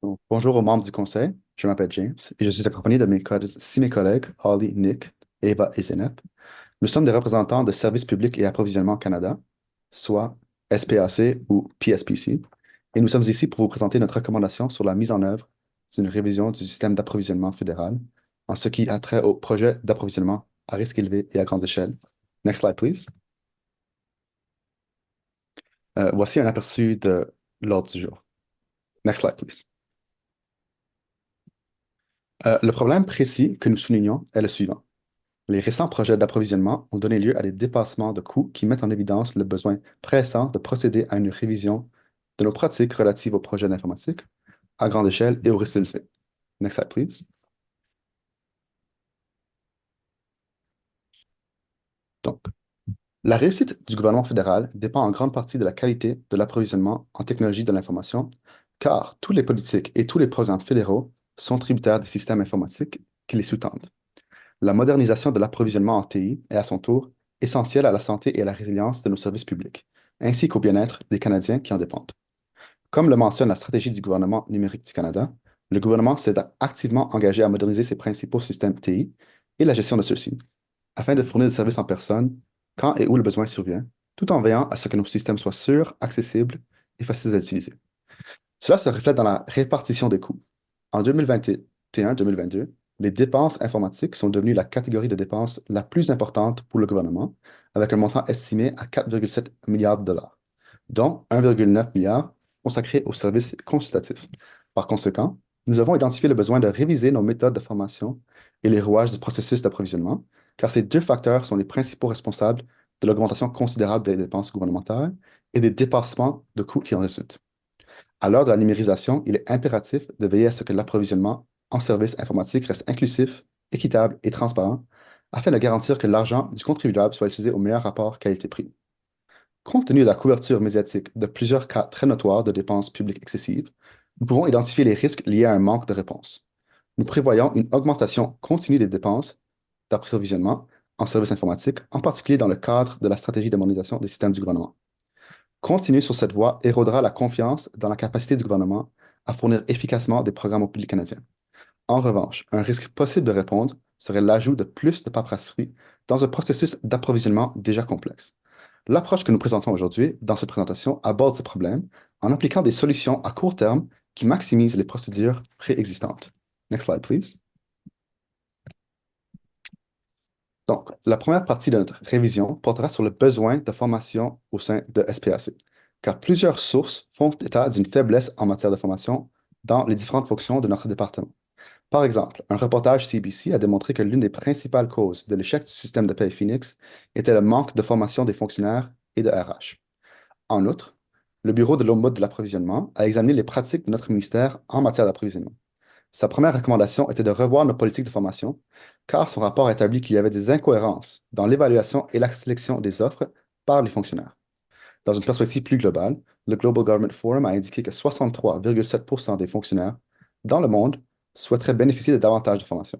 Donc, bonjour aux membres du conseil, je m'appelle James et je suis accompagné de mes collègues, Holly, Nick, Eva et Zeynep. Nous sommes des représentants de Services publics et approvisionnement Canada, soit SPAC ou PSPC, et nous sommes ici pour vous présenter notre recommandation sur la mise en œuvre d'une révision du système d'approvisionnement fédéral en ce qui a trait au projet d'approvisionnement à risque élevé et à grande échelle. Next slide, please. Voici un aperçu de l'ordre du jour. Next slide, please. Le problème précis que nous soulignons est le suivant. Les récents projets d'approvisionnement ont donné lieu à des dépassements de coûts qui mettent en évidence le besoin pressant de procéder à une révision de nos pratiques relatives aux projets d'informatique à grande échelle et au risque élevé. Next slide, please. Donc, la réussite du gouvernement fédéral dépend en grande partie de la qualité de l'approvisionnement en technologie de l'information, car tous les politiques et tous les programmes fédéraux sont tributaires des systèmes informatiques qui les sous-tendent. La modernisation de l'approvisionnement en TI est à son tour essentielle à la santé et à la résilience de nos services publics, ainsi qu'au bien-être des Canadiens qui en dépendent. Comme le mentionne la stratégie du gouvernement numérique du Canada, le gouvernement s'est activement engagé à moderniser ses principaux systèmes TI et la gestion de ceux-ci, afin de fournir des services en personne quand et où le besoin survient, tout en veillant à ce que nos systèmes soient sûrs, accessibles et faciles à utiliser. Cela se reflète dans la répartition des coûts. En 2021-2022, les dépenses informatiques sont devenues la catégorie de dépenses la plus importante pour le gouvernement, avec un montant estimé à 4,7 milliards de dollars, dont 1,9 milliard consacré aux services consultatifs. Par conséquent, nous avons identifié le besoin de réviser nos méthodes de formation et les rouages du processus d'approvisionnement, car ces deux facteurs sont les principaux responsables de l'augmentation considérable des dépenses gouvernementales et des dépassements de coûts qui en résultent. À l'heure de la numérisation, il est impératif de veiller à ce que l'approvisionnement en services informatiques reste inclusif, équitable et transparent, afin de garantir que l'argent du contribuable soit utilisé au meilleur rapport qualité-prix. Compte tenu de la couverture médiatique de plusieurs cas très notoires de dépenses publiques excessives, nous pouvons identifier les risques liés à un manque de réponse. Nous prévoyons une augmentation continue des dépenses d'approvisionnement en services informatiques, en particulier dans le cadre de la stratégie de modernisation des systèmes du gouvernement. Continuer sur cette voie érodera la confiance dans la capacité du gouvernement à fournir efficacement des programmes au public canadien. En revanche, un risque possible de répondre serait l'ajout de plus de paperasserie dans un processus d'approvisionnement déjà complexe. L'approche que nous présentons aujourd'hui dans cette présentation aborde ce problème en appliquant des solutions à court terme qui maximisent les procédures préexistantes. Next slide, please. Donc, la première partie de notre révision portera sur le besoin de formation au sein de SPAC, car plusieurs sources font état d'une faiblesse en matière de formation dans les différentes fonctions de notre département. Par exemple, un reportage CBC a démontré que l'une des principales causes de l'échec du système de paie Phoenix était le manque de formation des fonctionnaires et de RH. En outre, le Bureau de l'Ombudsman de l'approvisionnement a examiné les pratiques de notre ministère en matière d'approvisionnement. Sa première recommandation était de revoir nos politiques de formation, car son rapport a établi qu'il y avait des incohérences dans l'évaluation et la sélection des offres par les fonctionnaires. Dans une perspective plus globale, le Global Government Forum a indiqué que 63,7% des fonctionnaires dans le monde souhaiteraient bénéficier de davantage de formation.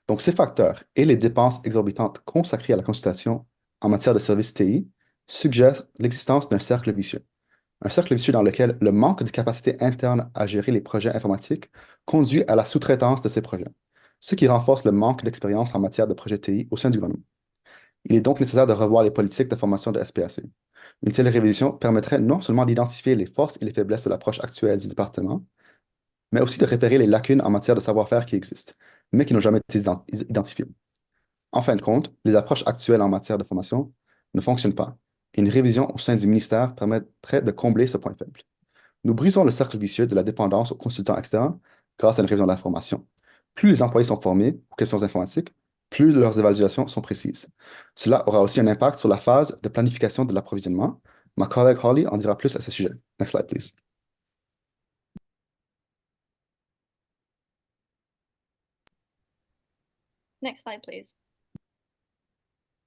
Donc, ces facteurs et les dépenses exorbitantes consacrées à la consultation en matière de services TI suggèrent l'existence d'un cercle vicieux. Un cercle vicieux dans lequel le manque de capacité interne à gérer les projets informatiques conduit à la sous-traitance de ces projets, ce qui renforce le manque d'expérience en matière de projets TI au sein du gouvernement. Il est donc nécessaire de revoir les politiques de formation de SPAC. Une telle révision permettrait non seulement d'identifier les forces et les faiblesses de l'approche actuelle du département, mais aussi de repérer les lacunes en matière de savoir-faire qui existent, mais qui n'ont jamais été identifiées. En fin de compte, les approches actuelles en matière de formation ne fonctionnent pas, et une révision au sein du ministère permettrait de combler ce point faible. Nous brisons le cercle vicieux de la dépendance aux consultants externes grâce à une révision de la formation. Plus les employés sont formés aux questions informatiques, plus leurs évaluations sont précises. Cela aura aussi un impact sur la phase de planification de l'approvisionnement. Ma collègue Holly en dira plus à ce sujet. Next slide, please. Next slide, please.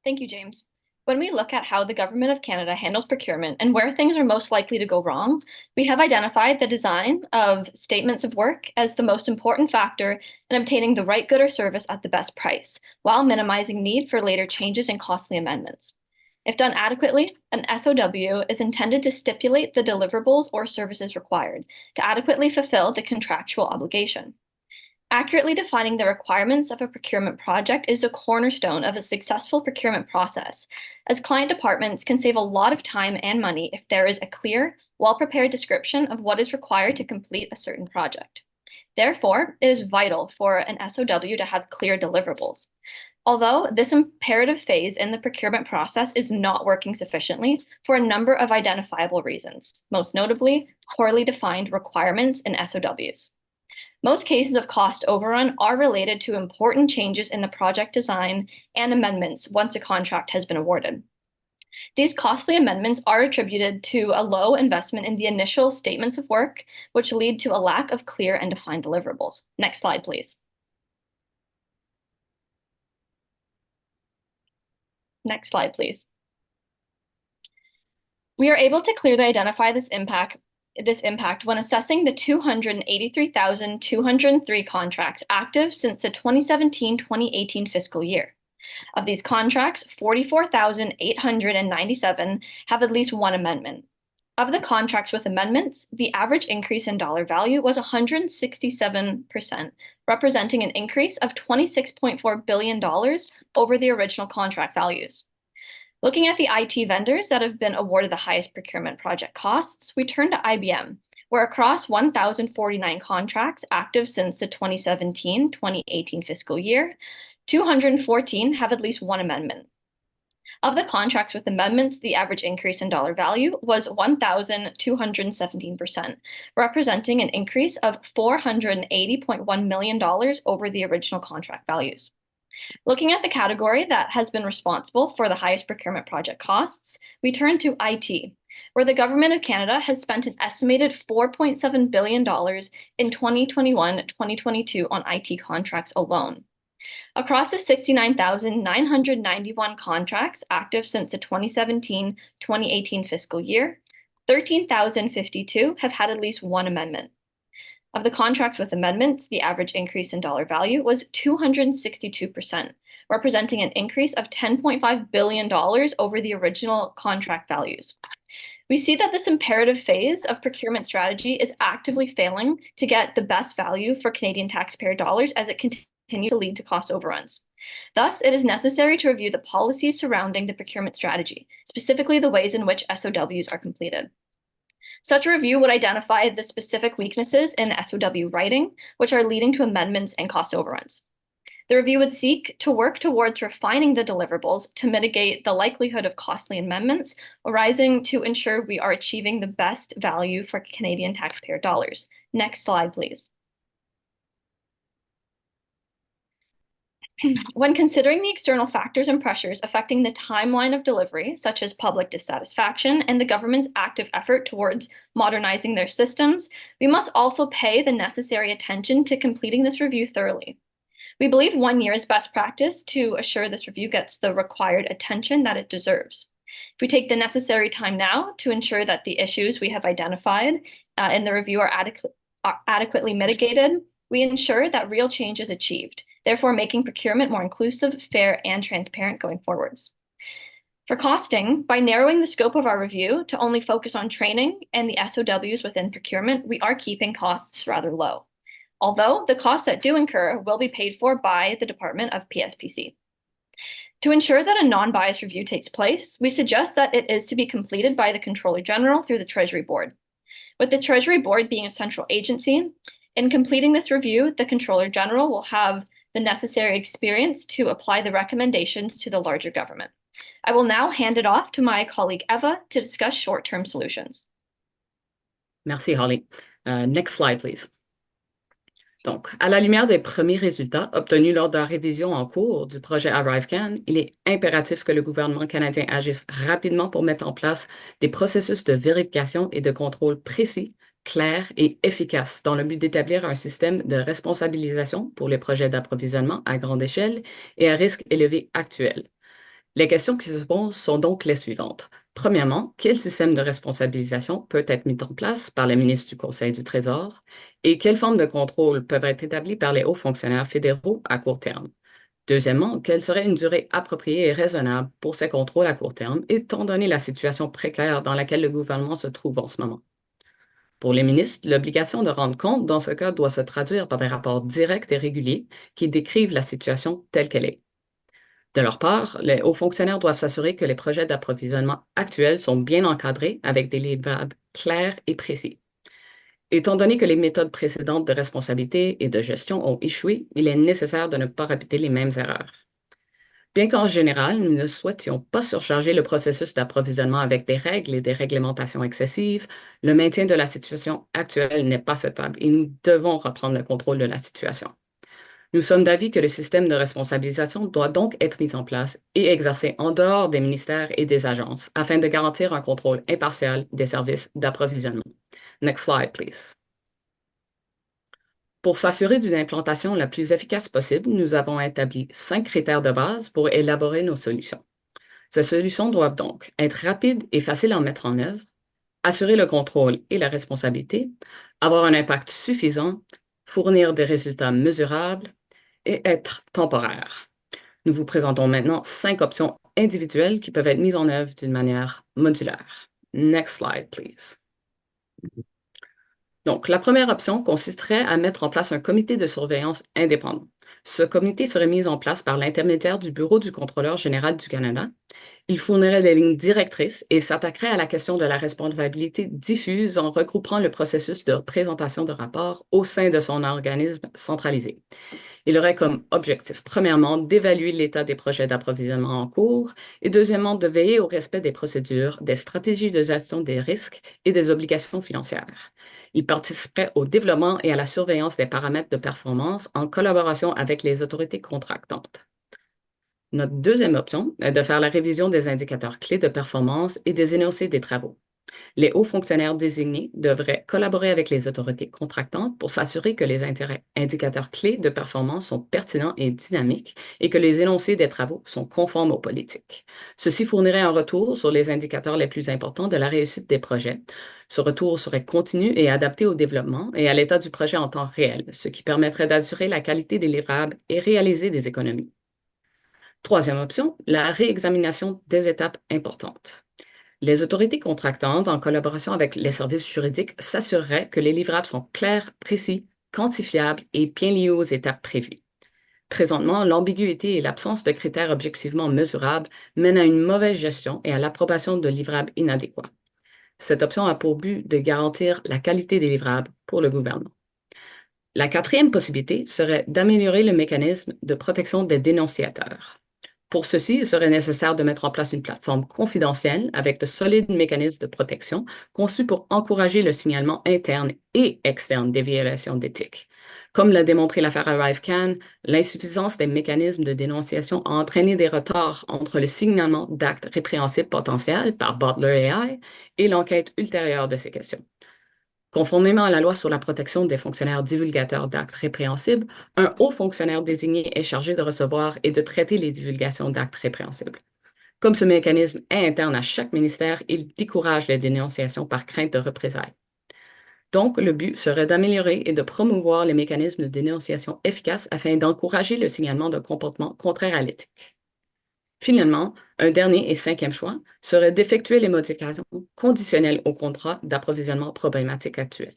Thank you, James. When we look at how the Government of Canada handles procurement and where things are most likely to go wrong, we have identified the design of statements of work as the most important factor in obtaining the right good or service at the best price, while minimizing need for later changes and costly amendments. If done adequately, an SOW is intended to stipulate the deliverables or services required to adequately fulfill the contractual obligation. Accurately defining the requirements of a procurement project is a cornerstone of a successful procurement process, as client departments can save a lot of time and money if there is a clear, well-prepared description of what is required to complete a certain project. Therefore, it is vital for an SOW to have clear deliverables. Although this imperative phase in the procurement process is not working sufficiently for a number of identifiable reasons, most notably poorly defined requirements in SOWs. Most cases of cost overrun are related to important changes in the project design and amendments once a contract has been awarded. These costly amendments are attributed to a low investment in the initial statements of work, which lead to a lack of clear and defined deliverables. Next slide, please. Next slide, please. We are able to clearly identify this impact when assessing the 283,203 contracts active since the 2017-2018 fiscal year. Of these contracts, 44,897 have at least one amendment. Of the contracts with amendments, the average increase in dollar value was 167%, representing an increase of $26.4 billion over the original contract values. Looking at the IT vendors that have been awarded the highest procurement project costs, we turn to IBM, where across 1,049 contracts active since the 2017-2018 fiscal year, 214 have at least one amendment. Of the contracts with amendments, the average increase in dollar value was 1,217%, representing an increase of $480.1 million over the original contract values. Looking at the category that has been responsible for the highest procurement project costs, we turn to IT, where the Government of Canada has spent an estimated $4.7 billion in 2021-2022 on IT contracts alone. Across the 69,991 contracts active since the 2017-2018 fiscal year, 13,052 have had at least one amendment. Of the contracts with amendments, the average increase in dollar value was 262%, representing an increase of $10.5 billion over the original contract values. We see that this imperative phase of procurement strategy is actively failing to get the best value for Canadian taxpayer dollars as it continues to lead to cost overruns. Thus, it is necessary to review the policies surrounding the procurement strategy, specifically the ways in which SOWs are completed. Such a review would identify the specific weaknesses in SOW writing, which are leading to amendments and cost overruns. The review would seek to work towards refining the deliverables to mitigate the likelihood of costly amendments arising to ensure we are achieving the best value for Canadian taxpayer dollars. Next slide, please. When considering the external factors and pressures affecting the timeline of delivery, such as public dissatisfaction and the government's active effort towards modernizing their systems, we must also pay the necessary attention to completing this review thoroughly. We believe 1 year is best practice to assure this review gets the required attention that it deserves. If we take the necessary time now to ensure that the issues we have identified in the review are adequately mitigated, we ensure that real change is achieved, therefore making procurement more inclusive, fair, and transparent going forwards. For costing, by narrowing the scope of our review to only focus on training and the SOWs within procurement, we are keeping costs rather low. Although the costs that do incur will be paid for by the Department of PSPC. To ensure that a non-biased review takes place, we suggest that it is to be completed by the Controller General through the Treasury Board. With the Treasury Board being a central agency, in completing this review, the Controller General will have the necessary experience to apply the recommendations to the larger government. I will now hand it off to my colleague Eva to discuss short-term solutions. Merci, Holly. Next slide, please. Donc, à la lumière des premiers résultats obtenus lors de la révision en cours du projet ArriveCan, il est impératif que le gouvernement canadien agisse rapidement pour mettre en place des processus de vérification et de contrôle précis, clairs et efficaces dans le but d'établir un système de responsabilisation pour les projets d'approvisionnement à grande échelle et à risque élevé actuels. Les questions qui se posent sont donc les suivantes. Premièrement, quel système de responsabilisation peut être mis en place par la ministre du Conseil du Trésor et quelles formes de contrôle peuvent être établies par les hauts fonctionnaires fédéraux à court terme? Deuxièmement, quelle serait une durée appropriée et raisonnable pour ces contrôles à court terme, étant donné la situation précaire dans laquelle le gouvernement se trouve en ce moment? Pour les ministres, l'obligation de rendre compte dans ce cas doit se traduire par des rapports directs et réguliers qui décrivent la situation telle qu'elle est. De leur part, les hauts fonctionnaires doivent s'assurer que les projets d'approvisionnement actuels sont bien encadrés avec des livrables clairs et précis. Étant donné que les méthodes précédentes de responsabilité et de gestion ont échoué, il est nécessaire de ne pas répéter les mêmes erreurs. Bien qu'en général, nous ne souhaitions pas surcharger le processus d'approvisionnement avec des règles et des réglementations excessives, le maintien de la situation actuelle n'est pas souhaitable et nous devons reprendre le contrôle de la situation. Nous sommes d'avis que le système de responsabilisation doit donc être mis en place et exercé en dehors des ministères et des agences afin de garantir un contrôle impartial des services d'approvisionnement. Next slide, please. Pour s'assurer d'une implantation la plus efficace possible, nous avons établi 5 critères de base pour élaborer nos solutions. Ces solutions doivent donc être rapides et faciles à mettre en œuvre, assurer le contrôle et la responsabilité, avoir un impact suffisant, fournir des résultats mesurables et être temporaires. Nous vous présentons maintenant 5 options individuelles qui peuvent être mises en œuvre d'une manière modulaire. Next slide, please. Donc, la première option consisterait à mettre en place un comité de surveillance indépendant. Ce comité serait mis en place par l'intermédiaire du Bureau du contrôleur général du Canada. Il fournirait des lignes directrices et s'attaquerait à la question de la responsabilité diffuse en regroupant le processus de présentation de rapports au sein de son organisme centralisé. Il aurait comme objectif, premièrement, d'évaluer l'état des projets d'approvisionnement en cours et deuxièmement, de veiller au respect des procédures, des stratégies de gestion des risques et des obligations financières. Il participerait au développement et à la surveillance des paramètres de performance en collaboration avec les autorités contractantes. Notre deuxième option est de faire la révision des indicateurs clés de performance et des énoncés des travaux. Les hauts fonctionnaires désignés devraient collaborer avec les autorités contractantes pour s'assurer que les indicateurs clés de performance sont pertinents et dynamiques et que les énoncés des travaux sont conformes aux politiques. Ceci fournirait un retour sur les indicateurs les plus importants de la réussite des projets. Ce retour serait continu et adapté au développement et à l'état du projet en temps réel, ce qui permettrait d'assurer la qualité des livrables et réaliser des économies. Troisième option, la réexamination des étapes importantes. Les autorités contractantes, en collaboration avec les services juridiques, s'assureraient que les livrables sont clairs, précis, quantifiables et bien liés aux étapes prévues. Présentement, l'ambiguïté et l'absence de critères objectivement mesurables mènent à une mauvaise gestion et à l'approbation de livrables inadéquats. Cette option a pour but de garantir la qualité des livrables pour le gouvernement. La quatrième possibilité serait d'améliorer le mécanisme de protection des dénonciateurs. Pour ceci, il serait nécessaire de mettre en place une plateforme confidentielle avec de solides mécanismes de protection conçus pour encourager le signalement interne et externe des violations d'éthique. Comme l'a démontré l'affaire ArriveCan, l'insuffisance des mécanismes de dénonciation a entraîné des retards entre le signalement d'actes répréhensibles potentiels par Butler AI et l'enquête ultérieure de ces questions. Conformément à la loi sur la protection des fonctionnaires divulgateurs d'actes répréhensibles, un haut fonctionnaire désigné est chargé de recevoir et de traiter les divulgations d'actes répréhensibles. Comme ce mécanisme est interne à chaque ministère, il décourage les dénonciations par crainte de représailles. Donc, le but serait d'améliorer et de promouvoir les mécanismes de dénonciation efficaces afin d'encourager le signalement de comportements contraires à l'éthique. Finalement, un dernier et cinquième choix serait d'effectuer les modifications conditionnelles aux contrats d'approvisionnement problématiques actuels.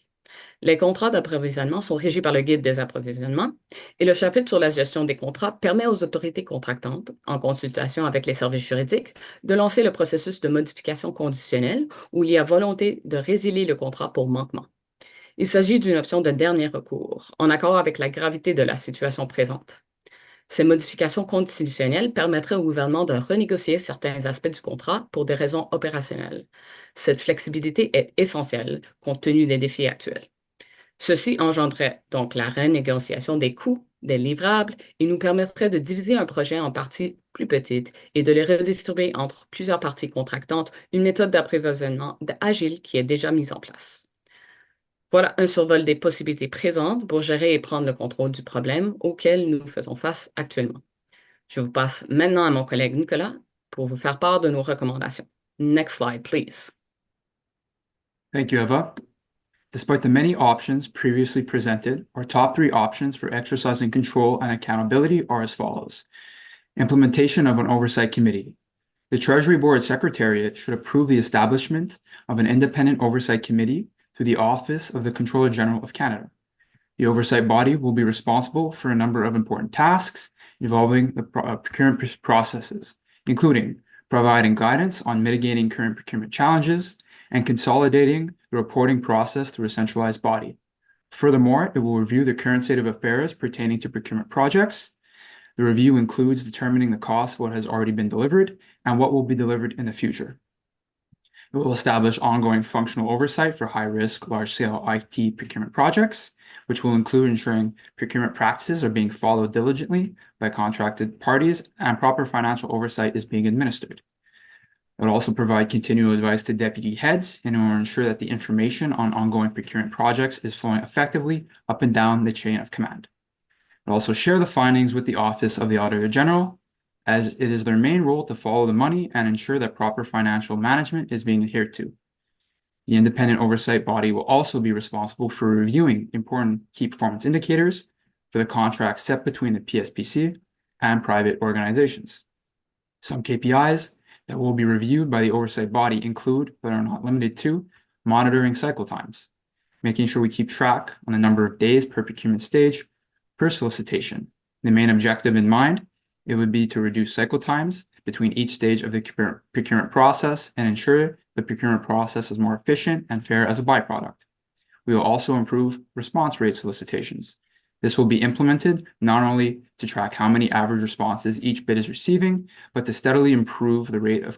Les contrats d'approvisionnement sont régis par le Guide des approvisionnements et le chapitre sur la gestion des contrats permet aux autorités contractantes, en consultation avec les services juridiques, de lancer le processus de modification conditionnelle où il y a volonté de résilier le contrat pour manquement. Il s'agit d'une option de dernier recours, en accord avec la gravité de la situation présente. Ces modifications conditionnelles permettraient au gouvernement de renégocier certains aspects du contrat pour des raisons opérationnelles. Cette flexibilité est essentielle compte tenu des défis actuels. Ceci engendrerait donc la renégociation des coûts des livrables et nous permettrait de diviser un projet en parties plus petites et de les redistribuer entre plusieurs parties contractantes, une méthode d'approvisionnement agile qui est déjà mise en place. Voilà un survol des possibilités présentes pour gérer et prendre le contrôle du problème auquel nous faisons face actuellement. Je vous passe maintenant à mon collègue Nicolas pour vous faire part de nos recommandations. Next slide, please. Thank you, Eva. Despite the many options previously presented, our top 3 options for exercising control and accountability are as follows. Implementation of an oversight committee. The Treasury Board Secretariat should approve the establishment of an independent oversight committee through the Office of the Comptroller General of Canada. The oversight body will be responsible for a number of important tasks involving the procurement processes, including providing guidance on mitigating current procurement challenges and consolidating the reporting process through a centralized body. Furthermore, it will review the current state of affairs pertaining to procurement projects. The review includes determining the cost of what has already been delivered and what will be delivered in the future. It will establish ongoing functional oversight for high-risk, large-scale IT procurement projects, which will include ensuring procurement practices are being followed diligently by contracted parties and proper financial oversight is being administered. It will also provide continual advice to deputy heads in order to ensure that the information on ongoing procurement projects is flowing effectively up and down the chain of command. It will also share the findings with the Office of the Auditor General, as it is their main role to follow the money and ensure that proper financial management is being adhered to. The independent oversight body will also be responsible for reviewing important key performance indicators for the contracts set between the PSPC and private organizations. Some KPIs that will be reviewed by the oversight body include, but are not limited to, monitoring cycle times, making sure we keep track on the number of days per procurement stage per solicitation. The main objective in mind, it would be to reduce cycle times between each stage of the procurement process and ensure the procurement process is more efficient and fair as a byproduct. We will also improve response rate solicitations. This will be implemented not only to track how many average responses each bid is receiving, but to steadily improve the rate of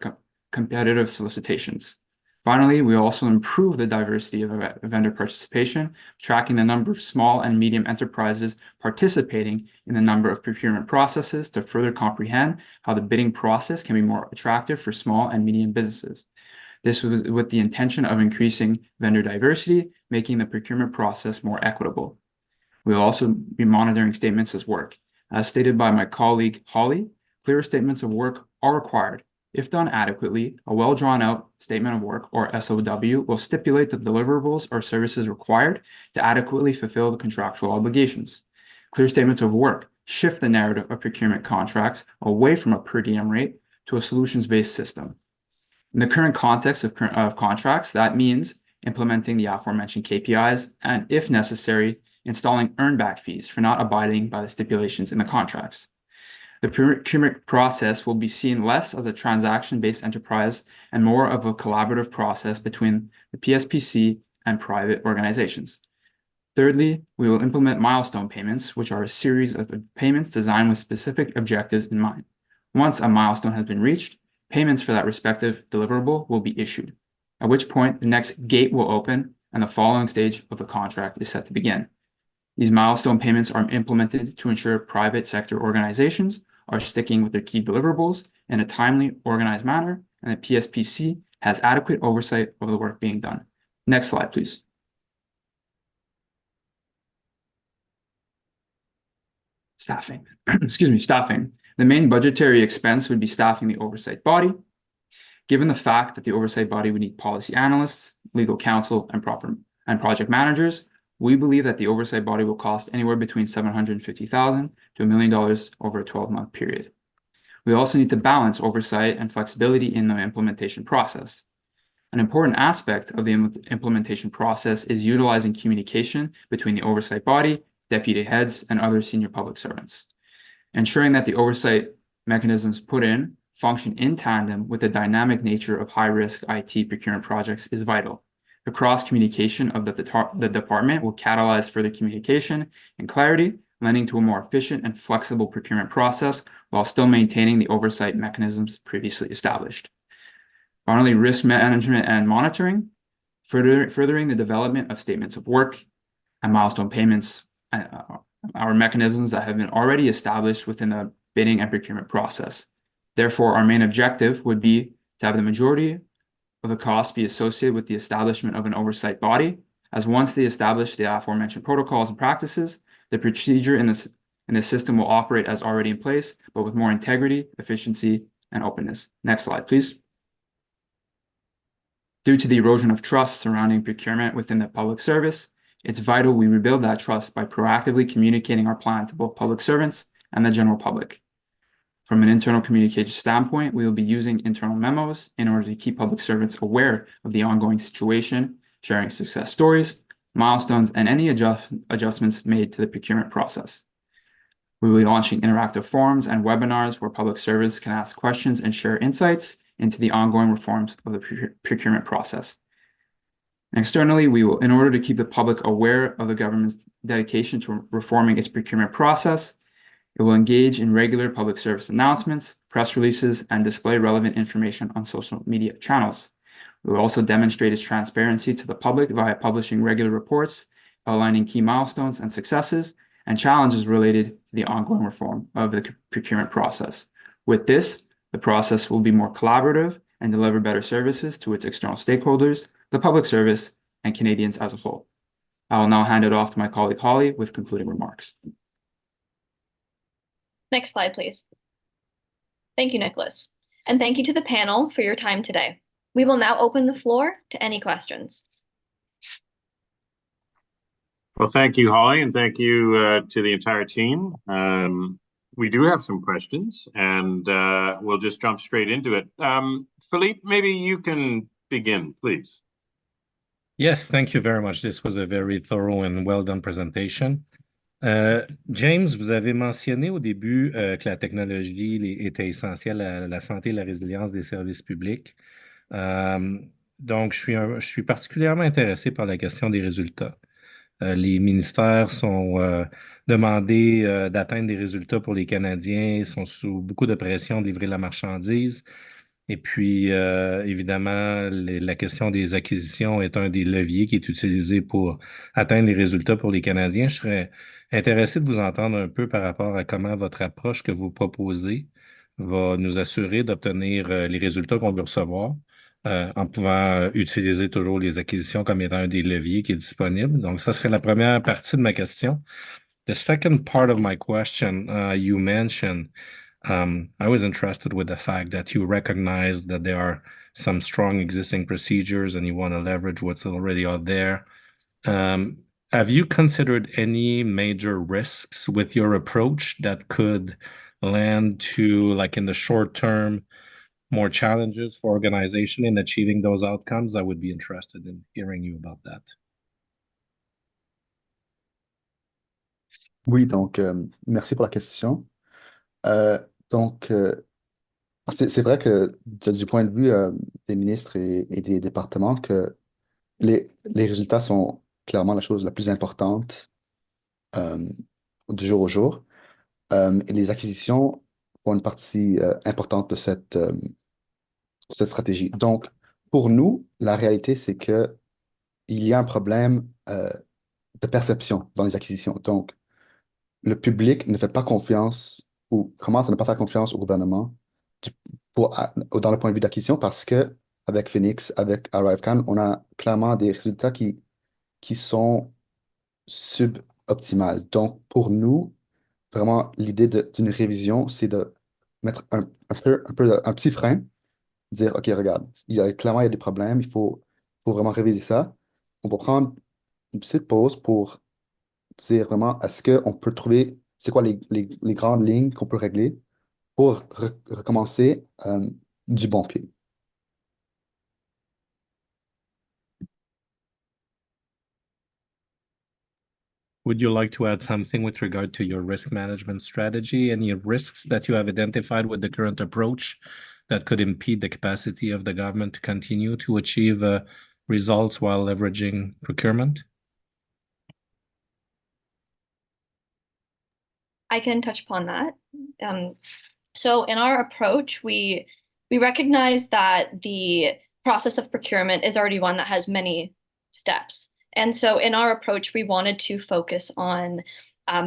competitive solicitations. Finally, we also improve the diversity of vendor participation, tracking the number of small and medium enterprises participating in the number of procurement processes to further comprehend how the bidding process can be more attractive for small and medium businesses. This was with the intention of increasing vendor diversity, making the procurement process more equitable. We will also be monitoring statements of work. As stated by my colleague Holly, clear statements of work are required. If done adequately, a well-drawn-out statement of work, or SOW, will stipulate the deliverables or services required to adequately fulfill the contractual obligations. Clear statements of work shift the narrative of procurement contracts away from a per diem rate to a solutions-based system. In the current context of contracts, that means implementing the aforementioned KPIs and, if necessary, installing earn-back fees for not abiding by the stipulations in the contracts. The procurement process will be seen less as a transaction-based enterprise and more of a collaborative process between the PSPC and private organizations. Thirdly, we will implement milestone payments, which are a series of payments designed with specific objectives in mind. Once a milestone has been reached, payments for that respective deliverable will be issued, at which point the next gate will open and the following stage of the contract is set to begin. These milestone payments are implemented to ensure private sector organizations are sticking with their key deliverables in a timely, organized manner, and the PSPC has adequate oversight of the work being done. Next slide, please. Staffing. Excuse me, staffing. The main budgetary expense would be staffing the oversight body. Given the fact that the oversight body would need policy analysts, legal counsel, and project managers, we believe that the oversight body will cost anywhere between $750,000 to $1 million over a 12-month period. We also need to balance oversight and flexibility in the implementation process. An important aspect of the implementation process is utilizing communication between the oversight body, deputy heads, and other senior public servants. Ensuring that the oversight mechanisms put in function in tandem with the dynamic nature of high-risk IT procurement projects is vital. The cross-communication of the department will catalyze further communication and clarity, lending to a more efficient and flexible procurement process while still maintaining the oversight mechanisms previously established. Finally, risk management and monitoring, furthering the development of statements of work and milestone payments, our mechanisms that have been already established within the bidding and procurement process. Therefore, our main objective would be to have the majority of the costs be associated with the establishment of an oversight body, as once they establish the aforementioned protocols and practices, the procedure in the system will operate as already in place, but with more integrity, efficiency, and openness. Next slide, please. Due to the erosion of trust surrounding procurement within the public service, it's vital we rebuild that trust by proactively communicating our plan to both public servants and the general public. From an internal communication standpoint, we will be using internal memos in order to keep public servants aware of the ongoing situation, sharing success stories, milestones, and any adjustments made to the procurement process. We will be launching interactive forums and webinars where public servants can ask questions and share insights into the ongoing reforms of the procurement process. And externally, we will, in order to keep the public aware of the government's dedication to reforming its procurement process, it will engage in regular public service announcements, press releases, and display relevant information on social media channels. We will also demonstrate its transparency to the public via publishing regular reports, outlining key milestones and successes, and challenges related to the ongoing reform of the procurement process. With this, the process will be more collaborative and deliver better services to its external stakeholders, the public service, and Canadians as a whole. I will now hand it off to my colleague Holly with concluding remarks. Next slide, please. Thank you, Nicholas. And thank you to the panel for your time today. We will now open the floor to any questions. Well, thank you, Holly, and thank you to the entire team. We do have some questions, and we'll just jump straight into it. Philippe, maybe you can begin, please. Yes, thank you very much. This was a very thorough and well-done presentation. James, vous avez mentionné au début que la technologie était essentielle à la santé et la résilience des services publics. Donc, je suis particulièrement intéressé par la question des résultats. Les ministères sont demandés d'atteindre des résultats pour les Canadiens, sont sous beaucoup de pression de livrer la marchandise. Et puis, évidemment, la question des acquisitions est un des leviers qui est utilisé pour atteindre les résultats pour les Canadiens. Je serais intéressé de vous entendre un peu par rapport à comment votre approche que vous proposez va nous assurer d'obtenir les résultats qu'on veut recevoir. En pouvant utiliser toujours les acquisitions comme étant un des leviers qui est disponible. Donc, ça serait la première partie de ma question. The second part of my question, you mentioned, I was interested with the fact that you recognize that there are some strong existing procedures and you want to leverage what's already out there. Have you considered any major risks with your approach that could land to, like in the short term, more challenges for organization in achieving those outcomes? I would be interested in hearing you about that. Oui, donc, merci pour la question. Donc, c'est vrai que du point de vue des ministres et des départements, que les résultats sont clairement la chose la plus importante du jour au jour. Et les acquisitions font une partie importante de cette stratégie. Donc, pour nous, la réalité, c'est que il y a un problème de perception dans les acquisitions. Donc, le public ne fait pas confiance ou commence à ne pas faire confiance au gouvernement dans le point de vue d'acquisition parce que avec Phoenix, avec ArriveCan, on a clairement des résultats qui sont suboptimales. Donc, pour nous, vraiment, l'idée d'une révision, c'est de mettre un petit frein, dire, OK, regarde, clairement, il y a des problèmes, il faut vraiment réviser ça. On va prendre une petite pause pour dire vraiment, est-ce qu'on peut trouver, c'est quoi les grandes lignes qu'on peut régler pour recommencer du bon pied. Would you like to add something with regard to your risk management strategy? Any risks that you have identified with the current approach that could impede the capacity of the government to continue to achieve results while leveraging procurement? I can touch upon that. So in our approach, we recognize that the process of procurement is already one that has many steps. And so in our approach, we wanted to focus on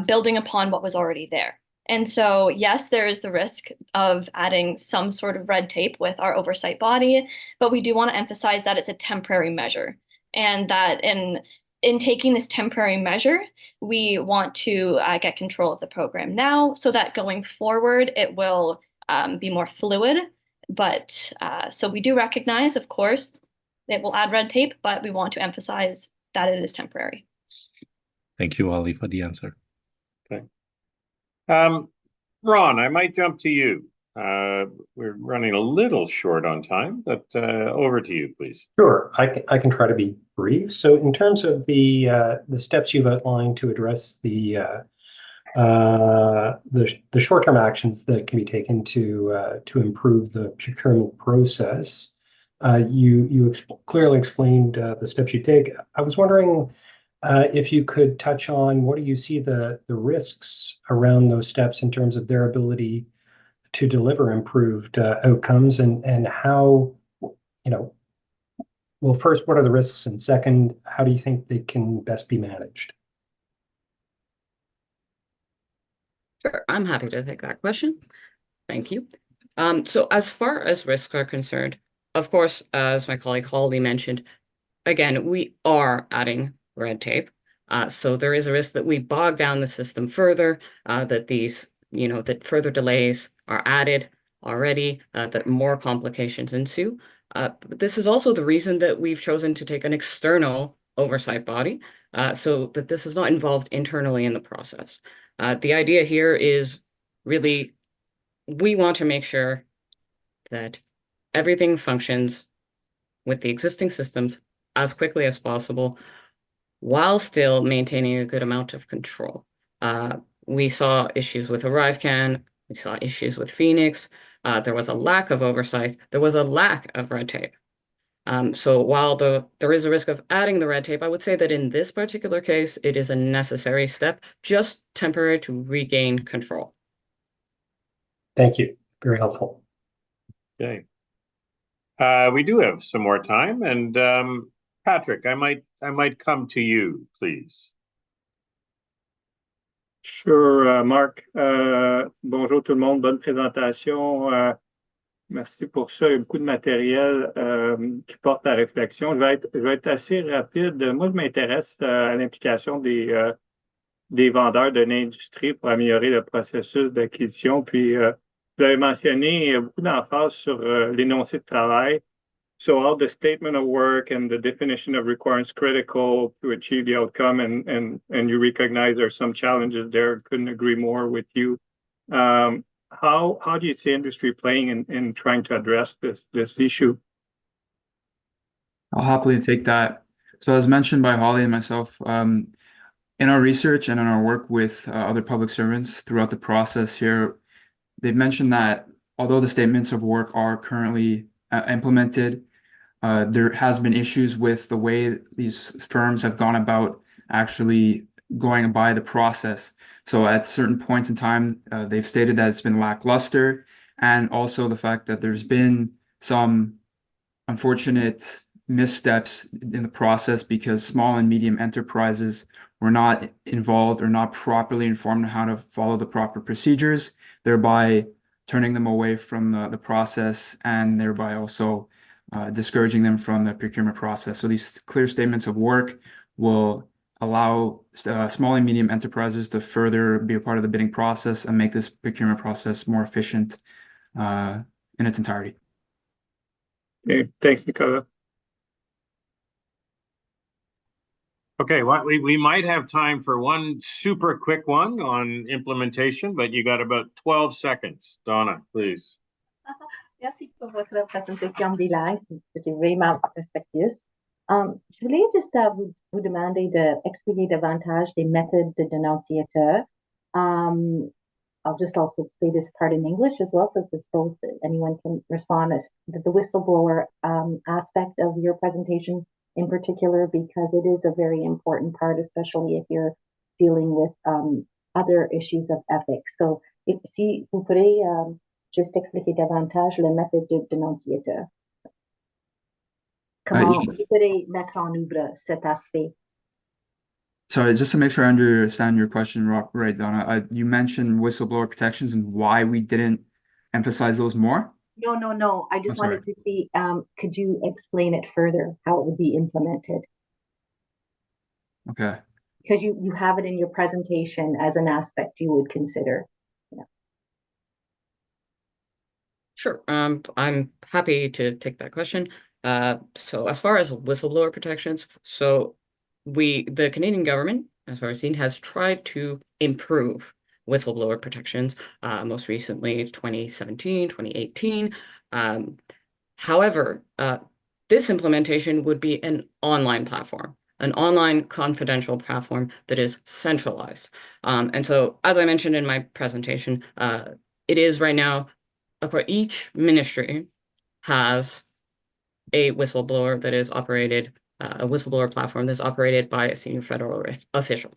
building upon what was already there. And so, yes, there is the risk of adding some sort of red tape with our oversight body, but we do want to emphasize that it's a temporary measure and that in taking this temporary measure, we want to get control of the program now so that going forward, it will be more fluid. But so we do recognize, of course, It will add red tape, but we want to emphasize that it is temporary. Thank you, Holly, for the answer. Okay. Ron, I might jump to you. We're running a little short on time, but over to you, please. Sure, I can try to be brief. So in terms of the steps you've outlined to address the short-term actions that can be taken to improve the procurement process, you clearly explained the steps you take. I was wondering if you could touch on what do you see the risks around those steps in terms of their ability to deliver improved outcomes, and how, well, first, what are the risks? And second, how do you think they can best be managed? Sure, I'm happy to take that question. Thank you. So as far as risks are concerned, of course, as my colleague Holly mentioned, again, we are adding red tape. So there is a risk that we bog down the system further, that these, that further delays are added already, that more complications ensue. But this is also the reason that we've chosen to take an external oversight body, so that this is not involved internally in the process. The idea here is really, we want to make sure that everything functions with the existing systems as quickly as possible, while still maintaining a good amount of control. We saw issues with ArriveCAN, we saw issues with Phoenix, there was a lack of oversight, there was a lack of red tape. So while there is a risk of adding the red tape, I would say that in this particular case, it is a necessary step, just temporary, to regain control. Thank you. Very helpful. Okay. We do have some more time, and Patrick, I might come to you, please. Sure, Marc. Bonjour tout le monde, bonne présentation. Merci pour ça. Il y a beaucoup de matériel qui porte à réflexion. Je vais être assez rapide. Moi, je m'intéresse à l'implication des vendeurs de l'industrie pour améliorer le processus d'acquisition. Puis, vous avez mentionné beaucoup d'emphase sur l'énoncé de travail. So all the statement of work and the definition of requirements critical to achieve the outcome, and you recognize there's some challenges there. Couldn't agree more with you. How do you see industry playing in trying to address this issue? I'll happily take that. So as mentioned by Holly and myself, in our research and in our work with other public servants throughout the process here, they've mentioned that although the statements of work are currently implemented, there has been issues with the way these firms have gone about actually going by the process. So at certain points in time, they've stated that it's been lackluster, and also the fact that there's been some unfortunate missteps in the process because small and medium enterprises were not involved or not properly informed on how to follow the proper procedures, thereby turning them away from the process, and thereby also discouraging them from the procurement process. So these clear statements of work will allow small and medium enterprises to further be a part of the bidding process and make this procurement process more efficient in its entirety. Okay, thanks, Nicola. Okay, well, we might have time for one super quick one on implementation, but you got about 12 seconds. Donna, please. Merci pour votre présentation bilingue, c'était vraiment respectueuse. Je voulais juste vous demander d'expliquer davantage des méthodes de dénonciateur. I'll just also say this part in English as well, so it's both, anyone can respond as the whistleblower aspect of your presentation in particular, because it is a very important part, especially if you're dealing with other issues of ethics. So si vous pourrez juste expliquer davantage les méthodes de dénonciateur. Comment vous pourrez mettre en œuvre cet aspect? Sorry, just to make sure I understand your question right, Donna, you mentioned whistleblower protections and why we didn't emphasize those more? No. I just wanted to see, could you explain it further, how it would be implemented? Okay. Because you have it in your presentation as an aspect you would consider. Yeah. Sure. I'm happy to take that question. So as far as whistleblower protections, the Canadian government, as far as seen, has tried to improve whistleblower protections, most recently 2017, 2018. However, this implementation would be an online platform, an online confidential platform that is centralized. And so, as I mentioned in my presentation, it is right now, each ministry has a whistleblower that is operated, a whistleblower platform that's operated by a senior federal official.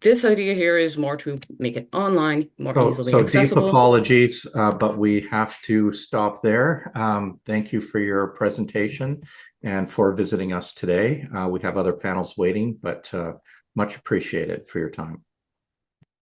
This idea here is more to make it online, more easily Deep accessible. apologies, but we have to stop there. Thank you for your presentation and for visiting us today. We have other panels waiting, but much appreciated for your time.